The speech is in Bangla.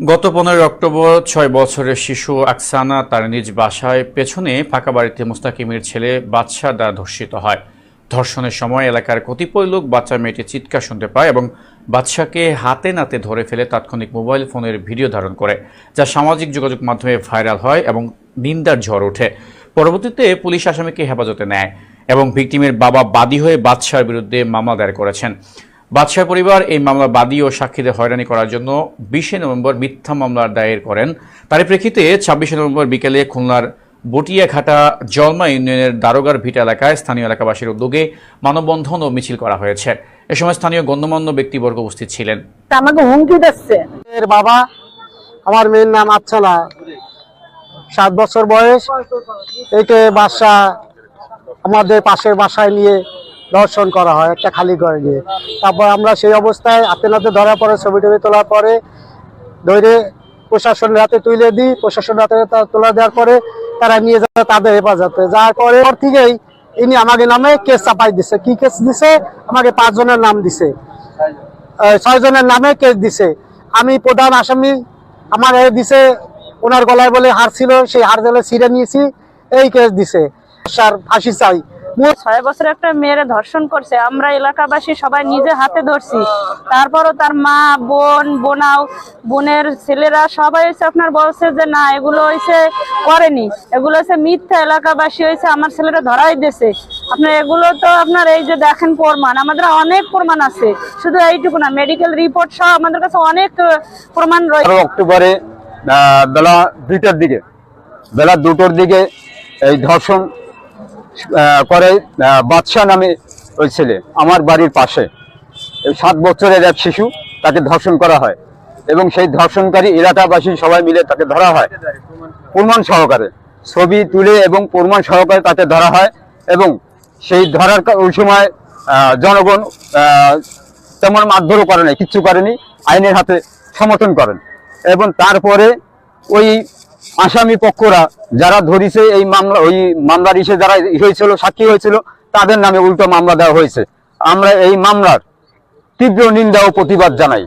গত 15 অক্টোবর 6 বছরের শিশু আকসানা তার নিজ বাসায় পেছনে ফাঁকা বাড়িতে মুস্তাকিমের ছেলে বাদশা দ্বারা ধর্ষিত হয়। ধর্ষণের সময় এলাকার কতিপয় লোক বাচ্চা মেয়েটির চিৎকার শুনতে পায় এবং বাদশাকে হাতে নাতে ধরে ফেলে তাৎক্ষণিক মোবাইল ফোনের ভিডিও ধারণ করে, যা সামাজিক যোগাযোগ মাধ্যমে ভাইরাল হয় এবং নিন্দার ঝড় ওঠে। পরবর্তীতে পুলিশ আসামিকে হেফাজতে নেয় এবং ভিকটিমের বাবা বাদী হয়ে বাদশার বিরুদ্ধে মামলা দায়ের করেছেন। বাদশার পরিবার এই মামলা বাদী ও সাক্ষীদের হয়রানি করার জন্য 20 নভেম্বর মিথ্যা মামলা দায়ের করেন। তারই প্রেক্ষিতে 26 নভেম্বর বিকেলে খুলনার বটিয়াঘাটা জলমা ইউনিয়নের দারোগার ভিটা এলাকায় স্থানীয় এলাকাবাসীর উদ্যোগে মানববন্ধন ও মিছিল করা হয়েছে। এ সময় স্থানীয় গণ্যমান্য ব্যক্তিবর্গ উপস্থিত ছিলেন। আমাকে হুমকি দিচ্ছে এর বাবা, আমার মেয়ের নাম আচ্ছানা, 7 বছর বয়স। একে বাসা আমাদের পাশের বাসায় নিয়ে দর্শন করা হয়, একটা খালি করে নিয়ে। তারপর আমরা সেই অবস্থায় হাতে নাতে ধরার পরে ছবি টবি তোলার পরে ধরে প্রশাসনের হাতে তুলে দিই। প্রশাসনের হাতে তোলা দেওয়ার পরে তারা নিয়ে যায় তাদের হেফাজতে। যাওয়ার পরে থেকেই ইনি আমাকে নামে কেস চাপাই দিছে। কি কেস দিছে? আমাকে 5 জনের নাম দিছে, 6 জনের নামে কেস দিছে। আমি প্রধান আসামি, আমার দিছে ওনার গলায় বলে হার ছিল, সেই হার জেলে ছিঁড়ে নিয়েছি, এই কেস দিছে। স্যার ফাঁসি চাই। 6 বছর একটা মেয়েরে ধর্ষণ করছে, আমরা এলাকাবাসী সবাই নিজে হাতে ধরছি। তারপরও তার মা, বোনের ছেলেরা সবাই হচ্ছে আপনার বলছে যে না, এগুলো হয়েছে করেনি, এগুলো হচ্ছে মিথ্যা। এলাকাবাসী হয়েছে আমার ছেলেরা ধরাই দিয়েছে। আপনার এগুলো তো আপনার এই যে দেখেন প্রমাণ, আমাদের অনেক প্রমাণ আছে, শুধু এইটুকু না, মেডিকেল রিপোর্ট সহ আমাদের কাছে অনেক প্রমাণ রয়েছে। অক্টোবরে বেলা 2টার দিকে এই ধর্ষণ করে বাদশা নামে ওই ছেলে, আমার বাড়ির পাশে 7 বছরের এক শিশু, তাকে ধর্ষণ করা হয় এবং সেই ধর্ষণকারী এলাকাবাসী সবাই মিলে তাকে ধরা হয় প্রমাণ সহকারে, ছবি তুলে এবং প্রমাণ সহকারে তাকে ধরা হয়। এবং সেই ধরার ওই সময় জনগণ তেমন মারধরও করে নাই, কিচ্ছু করেনি, আইনের হাতে সমর্থন করেন। এবং তারপরে ওই আসামি পক্ষরা যারা ধরিছে এই মামলা, ওই মামলার যারা হয়েছিল, সাক্ষী হয়েছিল, তাদের নামে উল্টো মামলা দেওয়া হয়েছে। আমরা এই মামলার তীব্র নিন্দা ও প্রতিবাদ জানাই।